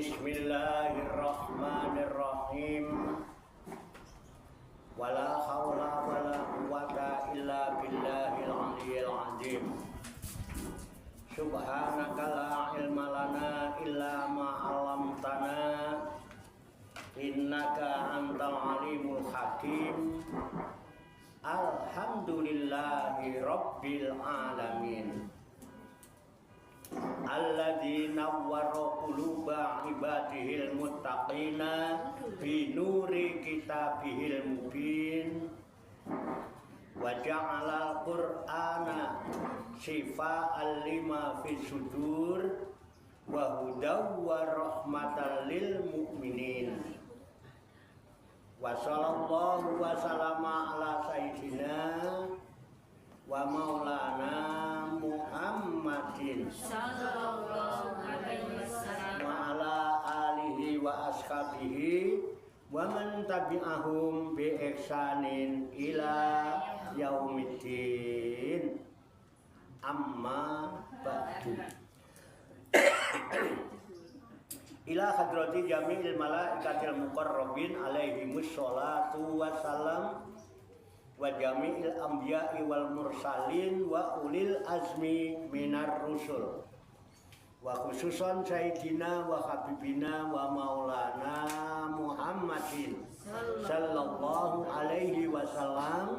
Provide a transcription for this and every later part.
Bismillahirrahmanirrahim. Wala haula wala quwwata illa billahil aliyyil azim. Subhanaka la ilma lana illa ma 'allamtana innaka antal alimul hakim. Alhamdulillahi rabbil alamin. Alladzi nawwara quluba ibadihil muttaqina bi nuri kitabihil mubin wa ja'alal qur'ana shifa'an lima fis sudur wa hudaw wa rahmatan lil mu'minin. Wa sallallahu wa sallama ala sayyidina wa maulana Muhammadin sallallahu alaihi wasallam wa ala alihi wa ashabihi wa man tabi'ahum bi ihsanin ila yaumiddin. Amma ba'du. Ila hadrati jami'il malaikatil muqarrabin alaihimus sholatu wassalam wa jami'il anbiya'i wal mursalin wa ulil azmi minar rusul wa khususan sayyidina wa habibina wa maulana Muhammadin sallallahu alaihi wasallam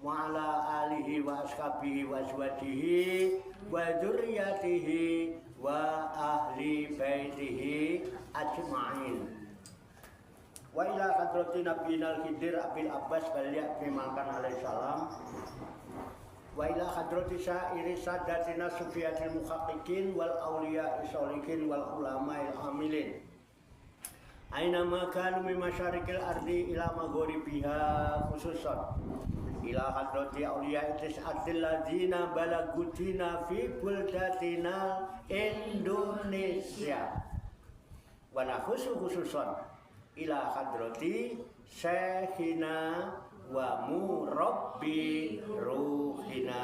wa ala alihi wa ashabihi wa azwajihi wa dzurriyyatihi wa ahli baitihi ajma'in. Wa ila hadrati nabiyina al-Khidir Abil Abbas Baliyah Bimalkan alaihi salam wa ila hadrati sa'iri sadatina sufiyatil muhaqqiqin wal awliya isolikin wal ulama'il amilin aina makanu min masyarikil ardi ila maghribiha khususan ila hadrati awliya tis'atil ladzina balagutina fi buldatina Indonesia wa khususan ila hadrati syekhina wa murabbi ruhina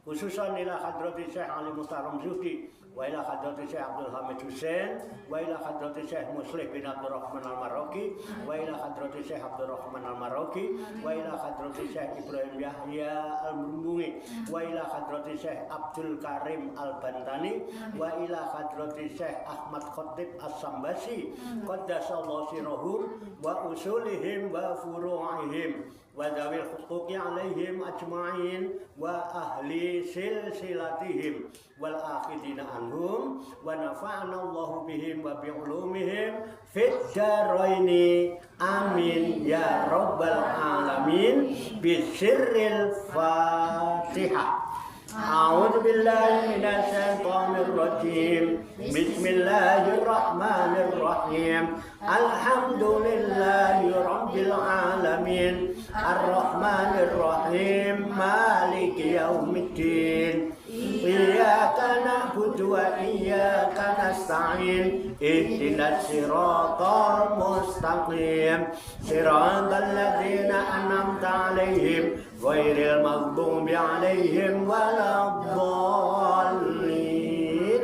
khususan ila hadrati Syekh Ali Mustaram Zuhdi wa ila hadrati Syekh Abdul Hamid Hussein wa ila hadrati Syekh Muslih bin Abdurrahman Al-Maroki wa ila hadrati Syekh Abdurrahman Al-Maroki wa ila hadrati Syekh Ibrahim Yahya Al-Bumbungi wa ila hadrati Syekh Abdul Karim Al-Bantani wa ila hadrati Syekh Ahmad Khatib As-Sambasi qaddasallahu sirahum wa usulihim wa furu'ihim wa dawil huquqi alaihim ajma'in wa ahli silsilatihim wal akhidina anhum wa nafa'ana Allahu bihim wa bi'ulumihim fid daraini amin ya rabbal alamin bisirril Fatihah. A'udzu billahi minasy syaithanir rajim. Bismillahirrahmanirrahim. Alhamdulillahi rabbil alamin. Arrahmanir rahim. Maliki yaumiddin. Iyyaka na'budu wa iyyaka nasta'in. Ihdinas siratal mustaqim. Siratal ladzina an'amta 'alaihim ghairil maghdubi 'alaihim waladdallin.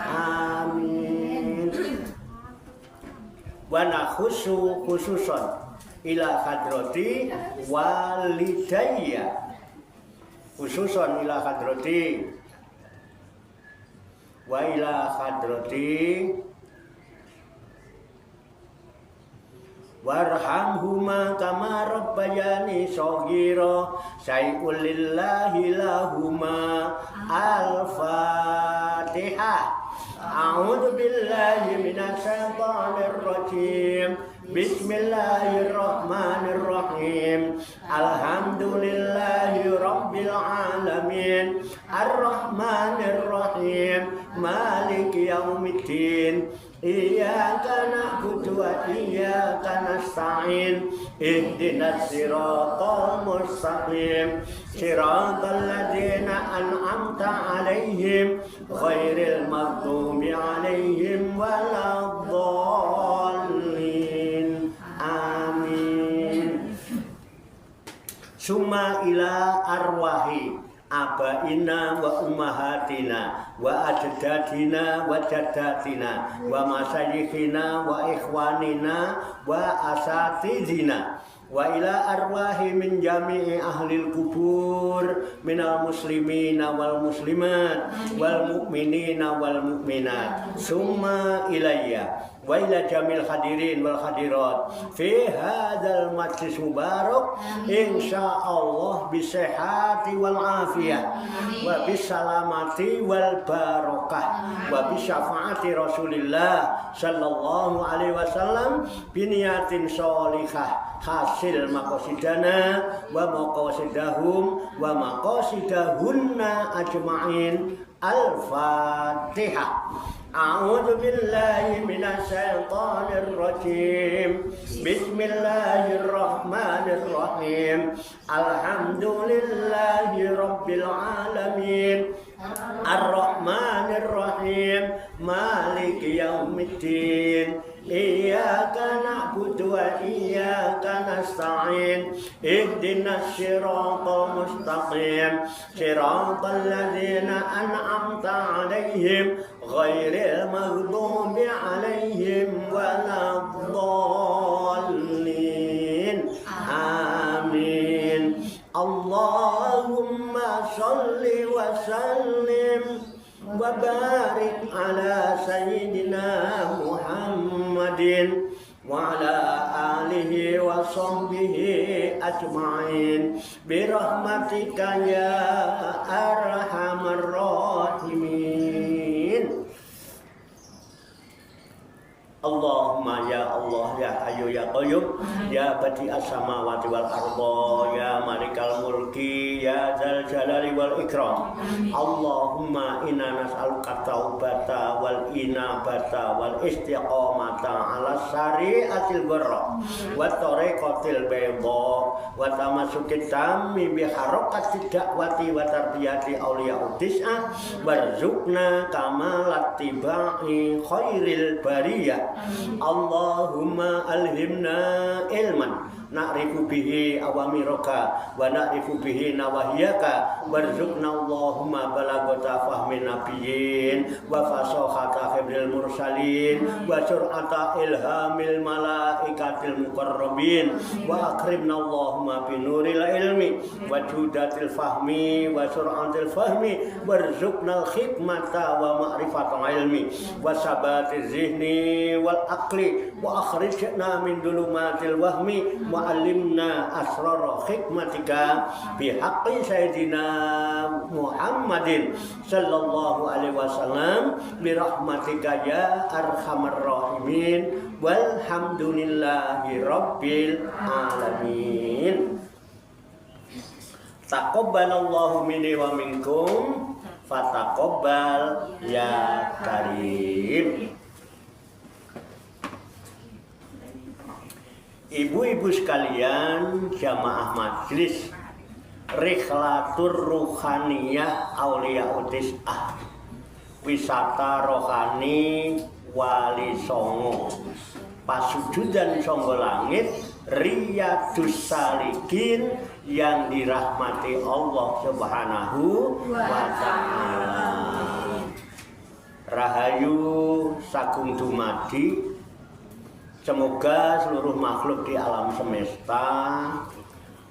Amin. Wa nakhusu khususan ila hadrati walidayya khususan ila hadrati wa ila hadrati warhamhuma kama rabbayani shaghira syai'ul lillahi lahuma. Al-Fatihah. A'udzu billahi minasy syaithanir rajim. Bismillahirrahmanirrahim. Alhamdulillahi rabbil alamin. Arrahmanir rahim. Maliki yaumiddin. Iyyaka na'budu wa iyyaka nasta'in. Ihdinas siratal mustaqim. Siratal ladzina an'amta 'alaihim ghairil maghdubi 'alaihim waladdallin. Amin. Summa ila arwahi abaina wa ummahatina wa ajdadina wa jaddatina wa masayikhina wa ikhwanina wa asatidina wa ila arwahi min jami'i ahlil kubur minal muslimina wal muslimat wal mu'minina wal mu'minat summa ilayya wa ila jamil hadirin wal hadirat fi hadzal majlis mubarak insyaallah bisihhati wal afiyah wa bisalamati wal barakah wa bisyafaati Rasulillah sallallahu alaihi wasallam biniyatin sholihah hasil maqasidana wa maqasidahum wa maqasidahunna ajma'in. Al-Fatihah. A'udzu billahi minasy syaithanir rajim. Bismillahirrahmanirrahim. Alhamdulillahi rabbil alamin. Ar-Rahmanir Rahim. Maliki yaumiddin. Iyyaka na'budu wa iyyaka nasta'in. Ihdinas siratal mustaqim. Siratal ladzina an'amta 'alaihim ghairil maghdubi 'alaihim waladdallin. Amin. Allahumma shalli wa sallim wa barik ala sayyidina Muhammadin wa ala alihi wa sahbihi ajma'in birahmatika ya arhamar rahimin. Allahumma ya Allah ya Hayyu ya Qayyum ya Badi'as samawati wal arda ya Malikal mulki ya Dzal jalali wal ikram. Allahumma inna nas'aluka taubata wal inabata wal istiqamata ala syari'atil barra wa tariqatil bayda wa tamasukit tammi bi harakati da'wati wa tarbiyati awliya tis'ah warzuqna kamalat tibai khairil bariyah. Allahumma alhimna ilman na'rifu bihi awamiraka wa na'rifu bihi nawahiyaka warzuqna Allahumma balagata fahmin nabiyyin wa fasahata khibril mursalin wa sur'ata ilhamil malaikatil muqarrabin wa akrimna Allahumma binuril ilmi wa judatil fahmi wa sur'atil fahmi warzuqna al-hikmata wa ma'rifatal ilmi wa sabatiz zihni wal aqli wa akhrijna min dulumatil wahmi wa alimna asrar hikmatika bihaqqi sayyidina Muhammadin sallallahu alaihi wasallam birahmatika ya arhamar rahimin walhamdulillahi rabbil alamin. Taqabbalallahu minni wa minkum fataqabbal ya karim. Ibu-ibu sekalian, jamaah majlis Rikhlatur Ruhaniyah Aulia Tis'ah, wisata rohani Wali Songo, pasujudan Songo Langit, Riyadus Salikin yang dirahmati Allah Subhanahu wa ta'ala. Rahayu sagung dumadi. Semoga seluruh makhluk di alam semesta,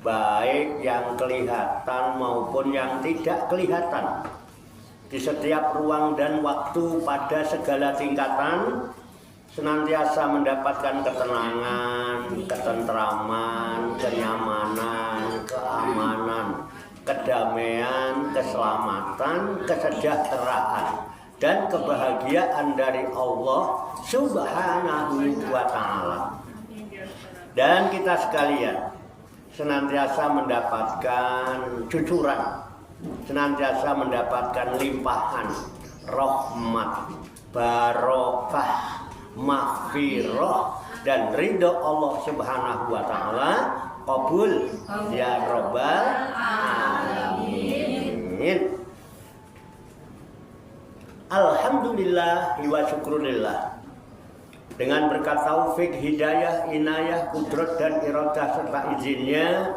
baik yang kelihatan maupun yang tidak kelihatan, di setiap ruang dan waktu pada segala tingkatan, senantiasa mendapatkan ketenangan, ketentraman, kenyamanan, keamanan, kedamaian, keselamatan, kesejahteraan, dan kebahagiaan dari Allah Subhanahu wa ta'ala. Dan kita sekalian senantiasa mendapatkan cucuran, senantiasa mendapatkan limpahan rahmat, barokah, maghfirah dan ridho Allah Subhanahu wa ta'ala. Qabul ya rabbal alamin. Alhamdulillah wa syukrulillah. Dengan berkat taufik, hidayah, inayah, kudrat dan iradah serta izinnya,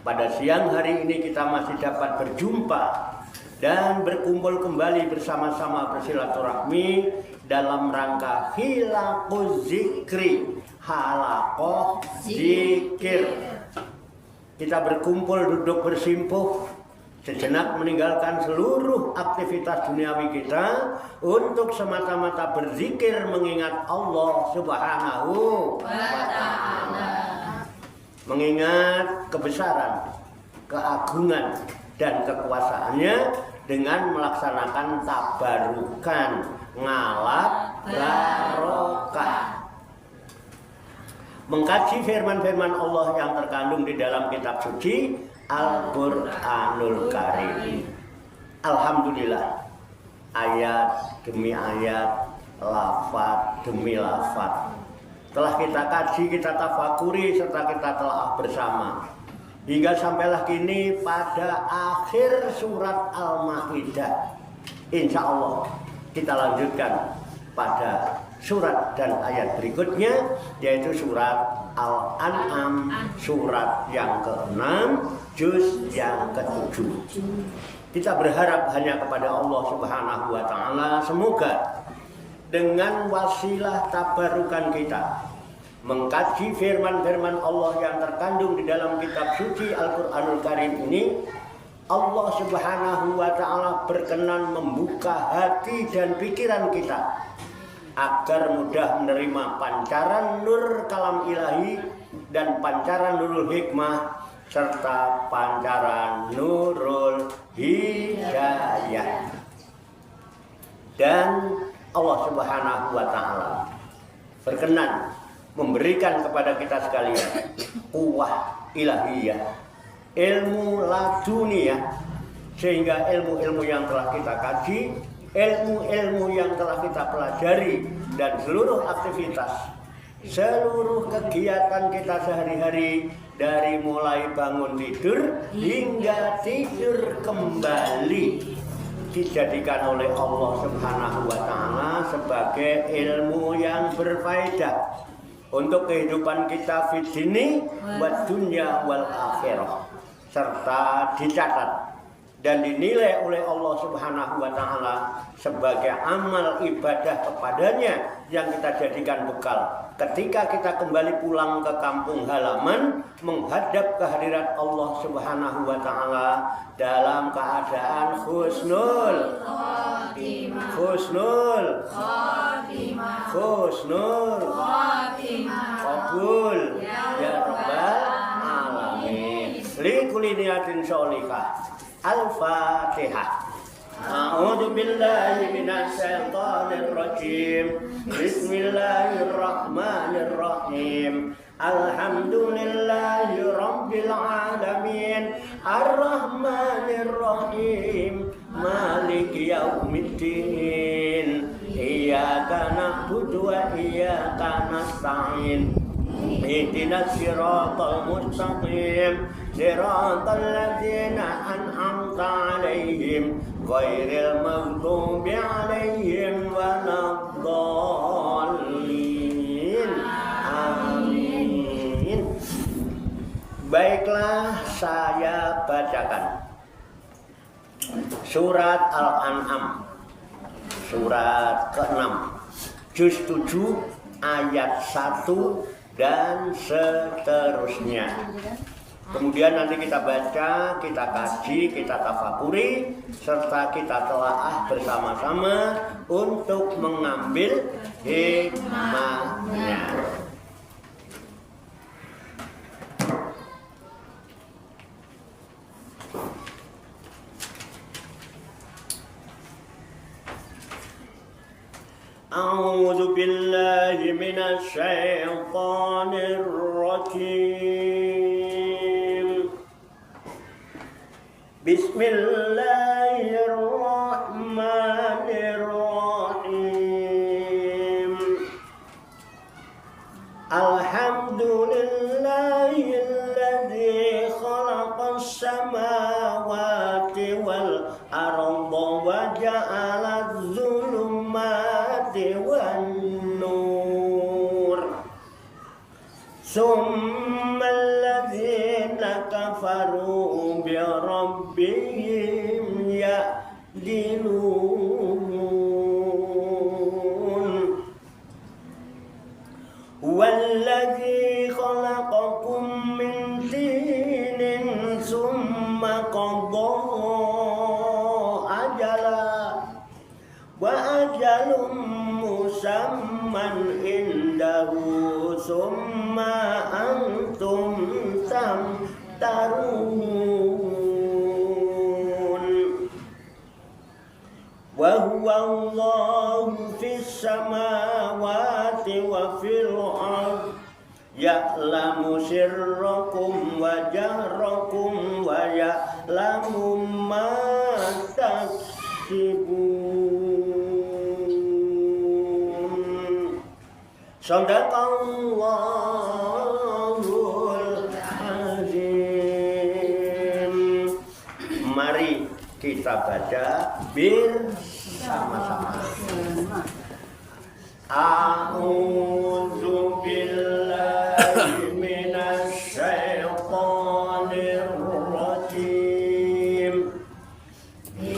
pada siang hari ini kita masih dapat berjumpa dan berkumpul kembali bersama-sama bersilaturahmi dalam rangka hilaquz zikri, halaqah zikir. Kita berkumpul duduk bersimpuh sejenak meninggalkan seluruh aktivitas duniawi kita untuk semata-mata berzikir mengingat Allah Subhanahu wa Ta'ala. Mengingat kebesaran, keagungan, dan kekuasaannya dengan melaksanakan tabarukan, ngalap barokah. Mengkaji firman-firman Allah yang terkandung di dalam kitab suci Al-Quranul Karim. Alhamdulillah, ayat demi ayat, lafaz demi lafaz telah kita kaji, kita tafakuri, serta kita telah bersama hingga sampailah kini pada akhir surat Al-Maidah. Insya Allah kita lanjutkan pada surat dan ayat berikutnya, yaitu surat Al-An'am, surat yang ke-6, juz yang ke-7. Kita berharap hanya kepada Allah Subhanahu wa Ta'ala, semoga dengan wasilah tabarukan kita mengkaji firman-firman Allah yang terkandung di dalam kitab suci Al-Quranul Karim ini, Allah Subhanahu wa Ta'ala berkenan membuka hati dan pikiran kita agar mudah menerima pancaran nur kalam ilahi dan pancaran nurul hikmah serta pancaran nurul hidayah. Dan Allah Subhanahu wa Ta'ala berkenan memberikan kepada kita sekalian quwwah ilahiyah, ilmu laduniyah, sehingga ilmu-ilmu yang telah kita kaji, ilmu-ilmu yang telah kita pelajari, dan seluruh aktivitas, seluruh kegiatan kita sehari-hari, dari mulai bangun tidur hingga tidur kembali, dijadikan oleh Allah Subhanahu wa Ta'ala sebagai ilmu yang berfaedah untuk kehidupan kita fid dini wa dunya wal akhirah, serta dicatat dan dinilai oleh Allah Subhanahu wa Ta'ala sebagai amal ibadah kepadanya yang kita jadikan bekal ketika kita kembali pulang ke kampung halaman menghadap kehadirat Allah Subhanahu wa Ta'ala dalam keadaan husnul khatimah, husnul khatimah, husnul khatimah, qabul ya rabbal alamin. Li kulli niyatin sholihah. Al-Fatihah. A'udzu billahi minasy syaithanir rajim. Bismillahirrahmanirrahim. Alhamdulillahi rabbil alamin. Ar-Rahmanir Rahim. Maliki yaumiddin. Iyyaka na'budu wa iyyaka nasta'in. Ihdinas siratal mustaqim. Siratal ladzina an'amta 'alaihim ghairil maghdubi 'alaihim waladdallin. Amin. Baiklah, saya bacakan surat Al-An'am, surat ke-6, juz 7 ayat 1 dan seterusnya. Kemudian nanti kita baca, kita kaji, kita tafakuri, serta kita telaah bersama-sama untuk mengambil hikmahnya. A'udzu billahi minasy syaithanir rajim. Bismillahirrahmanirrahim. Alhamdulillahilladzi khalaqas samawati wal arda wa ja'alaz zulumati wan nur. Summa alladzina kafaru bi rabbihim ya'dilun. Walladzi khalaqakum min tinin summa qadha ajala wa ajalum musamman indahu summa antum tamtarun. Wa huwa Allahu fis samawati wa fil ardh ya'lamu sirrakum wa jahrakum wa ya'lamu ma taksibun. Shadaqallahul azim. Mari kita baca bersama-sama. A'udzu billahi minasy syaithanir rajim.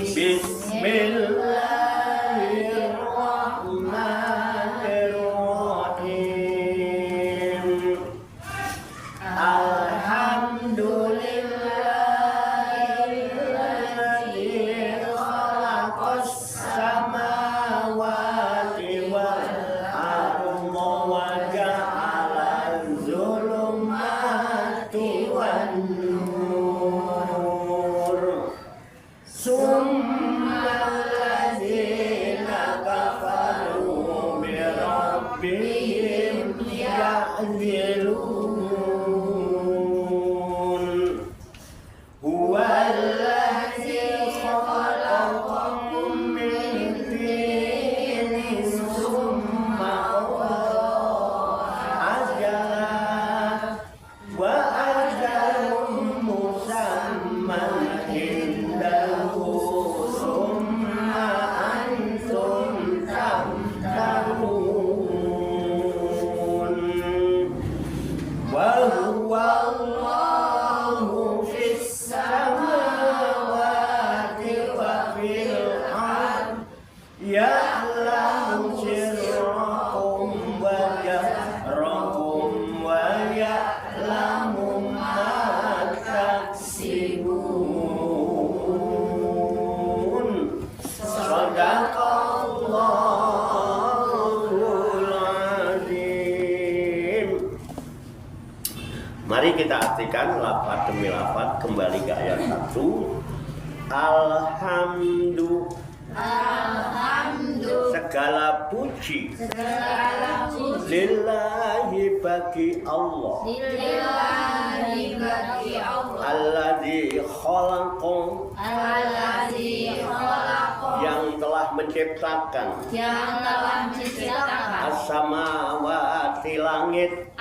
Bismillahirrahmanirrahim. Alhamdulillahilladzi khalaqas samawati wal Mari kita artikan lafaz demi lafaz kembali ke ayat 1. Segala puji lillahi bagi Allah. Alladzi khalaqa yang telah menciptakan as-samawati langit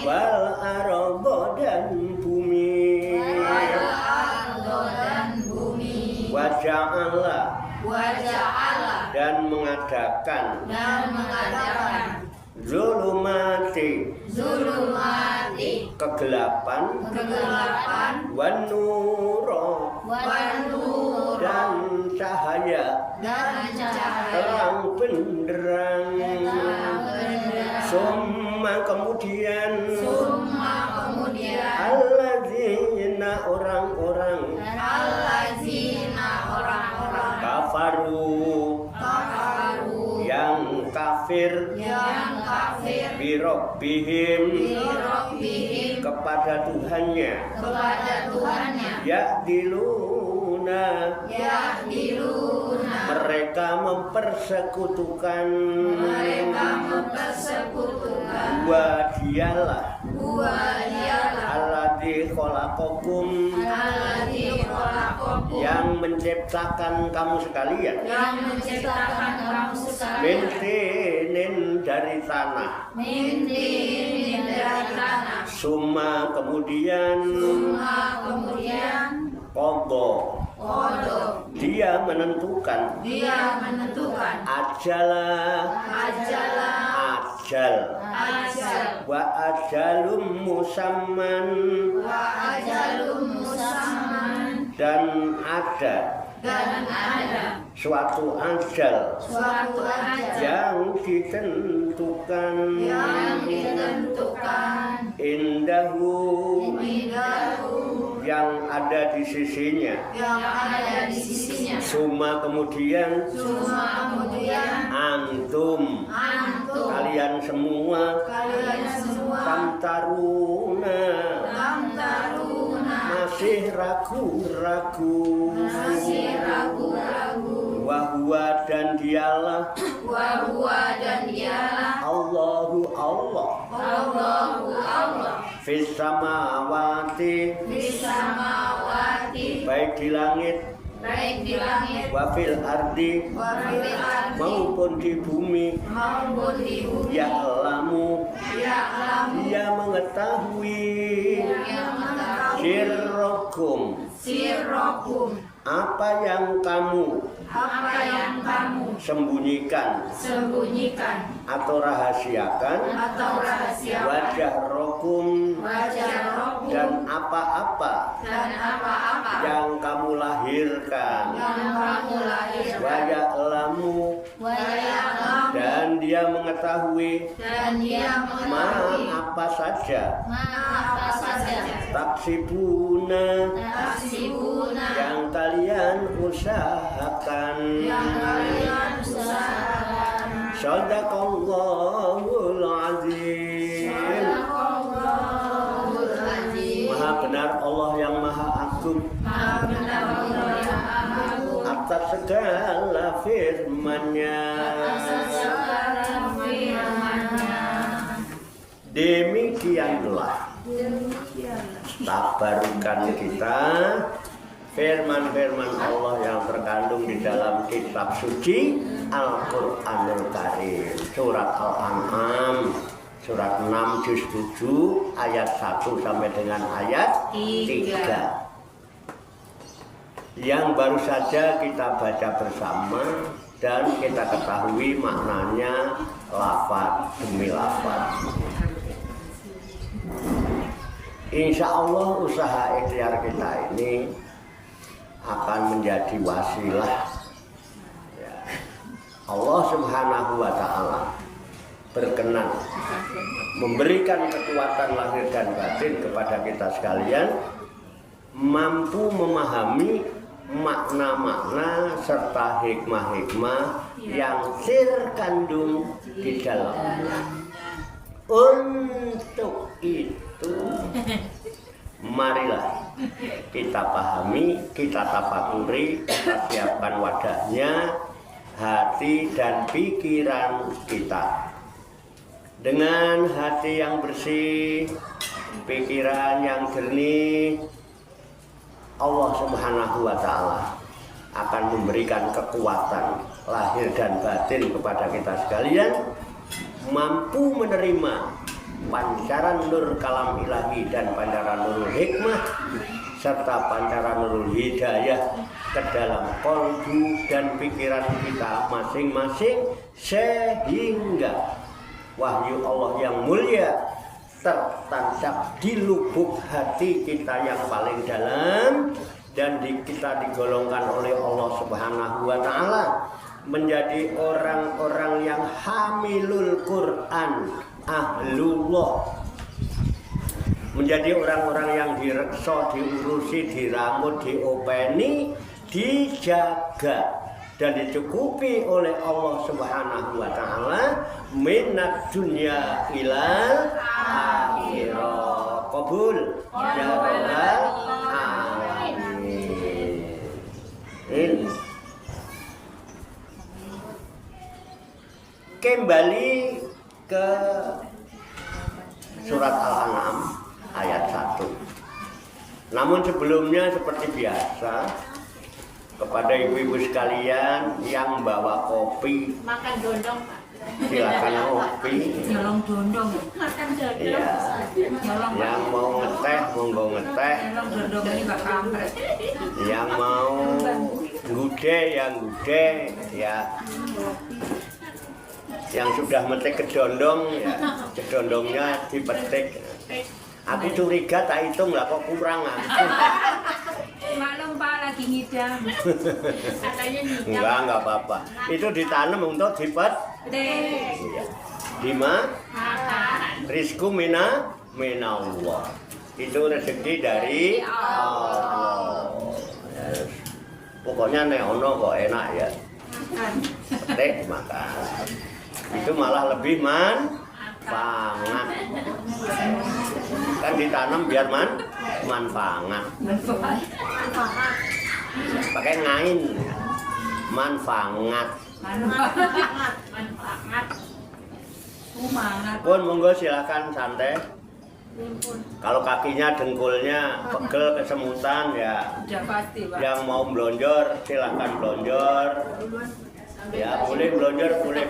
wal arda dan bumi wa ja'ala dan mengadakan zulumati kegelapan wan nura dan cahaya terang benderang. Summa kemudian alladzina orang-orang kafaru yang kafir birobbihim kepada Tuhannya ya'diluna mereka mempersekutukan wa dialah alladzi khalaqakum yang menciptakan kamu sekalian min tinin dari tanah summa kemudian qadha dia menentukan ajalah ajal wa ajalum musamman dan ada suatu ajal yang ditentukan indahu yang ada di sisinya. Suma kemudian antum kalian semua tamtaruna masih ragu-ragu wahwa dan dialah Allahu Allah fis samawati baik di langit wafil ardi maupun di bumi ya'lamu dia mengetahui sirrokum apa yang kamu sembunyikan atau rahasiakan wajah rokum dan apa-apa yang kamu lahirkan wajah lamu dan dia mengetahui apa saja taksibuna yang kalian usahakan. Shadaqallahul azim. Maha benar Allah yang maha agung atas segala firman-Nya. Demikianlah tabarukan kita firman-firman Allah yang terkandung di dalam kitab suci Al-Qur'anul Karim. Surat Al-An'am surat 6 juz 7 ayat 1 sampai dengan ayat 3 yang baru saja kita baca bersama dan kita ketahui maknanya lafaz demi lafaz. Insya Allah usaha ikhtiar kita ini akan menjadi wasilah ya. Allah Subhanahu wa Ta'ala berkenan memberikan kekuatan lahir dan batin kepada kita sekalian, mampu memahami makna-makna serta hikmah-hikmah yang terkandung di dalamnya. Untuk itu marilah kita pahami, kita tafakuri, kita siapkan wadahnya, hati dan pikiran kita. Dengan hati yang bersih, pikiran yang jernih, Allah Subhanahu wa Ta'ala akan memberikan kekuatan lahir dan batin kepada kita sekalian, mampu menerima pancaran nur kalam ilahi dan pancaran nurul hikmah serta pancaran nurul hidayah ke dalam kolbu dan pikiran kita masing-masing, sehingga wahyu Allah yang mulia tertancap di lubuk hati kita yang paling dalam dan kita digolongkan oleh Allah Subhanahu wa Ta'ala menjadi orang-orang yang hamilul Quran, ahlullah, menjadi orang-orang yang direksa, diurusi, diramut, diopeni, dijaga dan dicukupi oleh Allah Subhanahu wa Ta'ala minat dunya ilal akhirah. Qabul ya rabbal alamin. Kembali ke surat Al-An'am ayat 1. Namun sebelumnya seperti biasa, kepada ibu-ibu sekalian yang bawa kopi, makan dondong, Pak. silakan kopi. Nyolong dondong. Makan dondong. Iya. Yang mau ngeteh, monggo ngeteh. Nyolong dondong ini Pak kampret. Yang mau gude, yang gude, ya. Yang sudah metik kedondong ya, kedondongnya dipetik. Aku curiga tak hitung lah kok kurang aku. Maklum Pak lagi ngidam. Katanya ngidam. Enggak apa-apa. Itu ditanam untuk dipet. Iya. Dima rizku minallah. Itu rezeki dari Allah. Yes. Pokoknya nek ono kok enak ya. Petik makan. Itu malah lebih manfaat. Kan ditanam biar manfaat. Pakai ngain. Manfaat. Pun monggo silakan santai. Kalau kakinya dengkulnya pegel kesemutan ya. Udah pasti Pak. Yang mau blonjor silakan blonjor. Ya boleh blonjor boleh.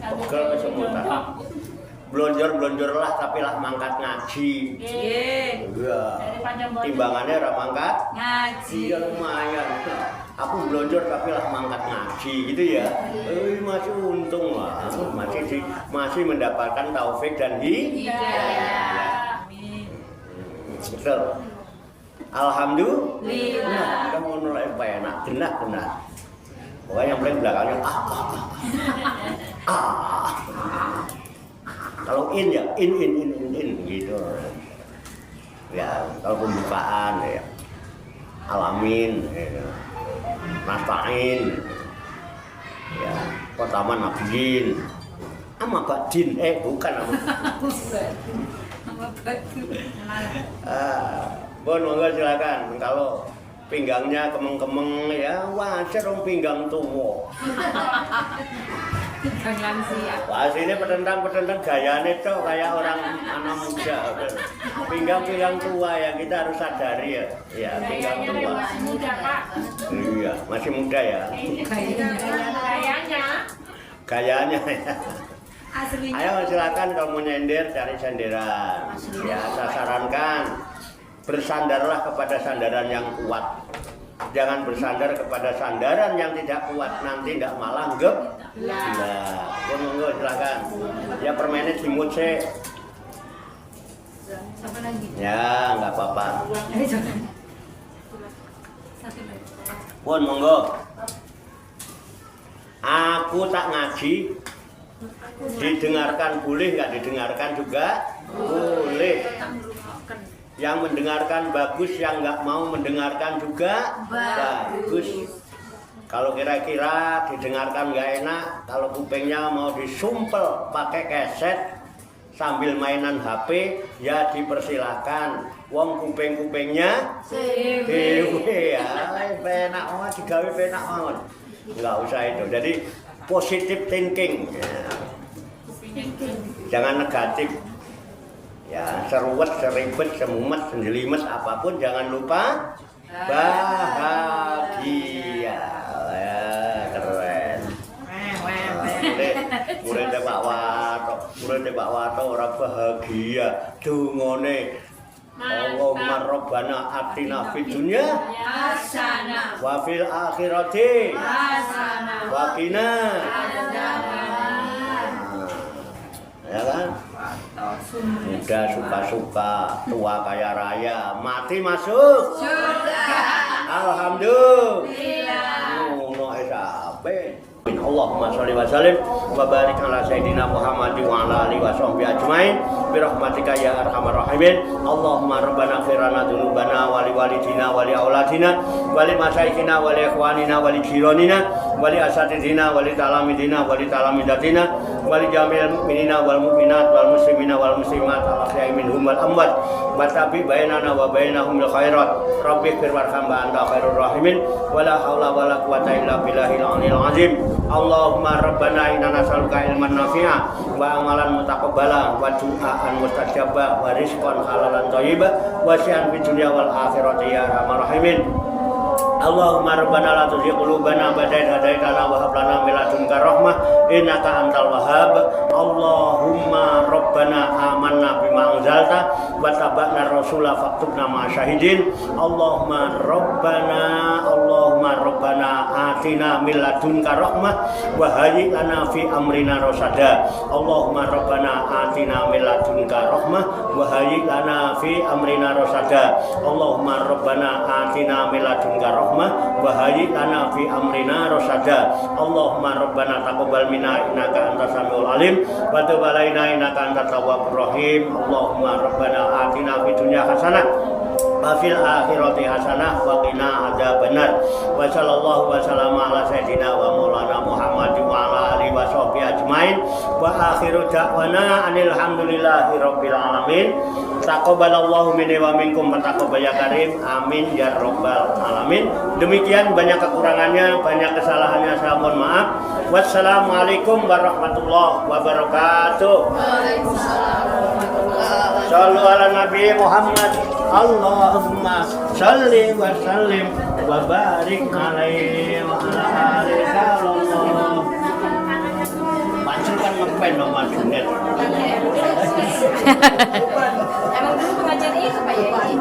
Pegel kesemutan. Blonjor-blonjorlah tapi lah mangkat ngaji. Iya. Timbangannya ora mangkat Ngaji. iya lumayan. Aku blonjor tapi lah mangkat ngaji gitu ya. Masih untung lah. Masih mendapatkan taufik dan hidayah. Amin. Betul. Alhamdulillah. Kamu mulai enak, genah. Pokoknya yang paling belakangnya Kalau in ya in gitu. Ya, kalau pembukaan ya alamin ya. Nasta'in ya, Kotaman Nabiyin ama badin bukan ama batu. Bon monggo silakan. Kalau pinggangnya kemeng-kemeng ya wajar dong pinggang tua. Jangan siap. Wah sini petentang gayanya tuh kayak orang anak muda. Pinggang tua ya kita harus sadari ya. Ya pinggang tua. Masih muda Pak. Iya masih muda ya. Gayanya ya. Aslinya. Ayo silakan kalau mau nyender cari senderan. Ya saya sarankan bersandarlah kepada sandaran yang kuat. Jangan bersandar kepada sandaran yang tidak kuat, nanti tidak malah gep. Nah, monggo silakan. Ya permennya dimut sih. Siapa lagi? Ya nggak apa-apa. Jangan. Satu lagi. Pun monggo. Aku tak ngaji. Didengarkan boleh, nggak didengarkan juga boleh. Yang mendengarkan bagus, yang nggak mau mendengarkan juga bagus. Kalau kira-kira didengarkan nggak enak, kalau kupingnya mau disumpel pakai keset sambil mainan HP, ya dipersilahkan. Wong kuping-kupingnya dewe ya, penak banget, digawe penak banget. Nggak usah itu. Jadi positive thinking, jangan negatif. Ya, seruwet, seribet, semumet, sendelimet, apapun jangan lupa bahagia. Ya, keren. Murid Pak Wato orang bahagia. Dungone Allahumma rabbana atina fid dunya hasanah wa fil akhirati hasanah wa qina ya kan? Muda suka-suka, tua kaya raya, mati masuk surga. Alhamdulillah. Ngono sampe. Allahumma sholli wa sallim wa barik ala sayyidina Muhammadin wa ala alihi wa sahbihi ajmain bi rahmatika ya arhamar rahimin. Allahumma rabbana ighfir lana dzunubana wa li walidina wa li auladina wa li masyayikhina wa li ikhwanina wa li jiranina wa li asatidina wa li talamidina wa li talamidatina wa li jami'il mu'minina wal mu'minat wal muslimina wal muslimat al ahya'i minhum wal amwat wa tabi bainana wa bainahum bil khairat rabbi ighfir warham wa anta khairur rahimin wa la haula wa la quwwata illa billahil aliyil azim. Allahumma rabbana inna nas'aluka ilman nafi'a wa amalan mutaqabbala wa du'aan mustajaba wa rizqan halalan thayyiba wa syi'an fid dunya wal akhirati ya arhamar rahimin. Allahumma rabbana la tuzigh qulubana ba'da idh hadaitana wa hab lana min ladunka rahmah innaka antal wahhab. Allahumma rabbana amanna bima anzalta wa tabi'na rasula faktubna ma'asy syahidin. Allahumma rabbana atina min ladunka rahmah wa hayyi lana fi amrina rasada. Allahumma rabbana atina min ladunka rahmah wa hayyi lana fi amrina rasada. Allahumma rabbana atina min ladunka rahmah wa hayyi lana fi amrina rasada. Allahumma rabbana taqabbal minna innaka antas samiul alim wa tub alaina innaka antat tawwabur rahim. Allahumma rabbana atina fid dunya hasanah wa fil akhirati hasanah wa qina adzabannar. Wa sallallahu wa sallama ala sayyidina wa maulana Muhammadin wa ala alihi wa sahbihi ajmain. Wa akhiru da'wana anil hamdulillahi rabbil alamin. Taqabbalallahu minni wa minkum wa taqabbal ya karim. Amin ya rabbal alamin. Demikian, banyak kekurangannya, banyak kesalahannya, saya mohon maaf. Wassalamualaikum warahmatullahi wabarakatuh. Shallu ala Nabi Muhammad. Allahumma salli wa sallim wa barik alaihi wa ala alihi sallallahu. Pancen kan ngepen dong maksudnya. Emang dulu pengajian itu Pak Yai?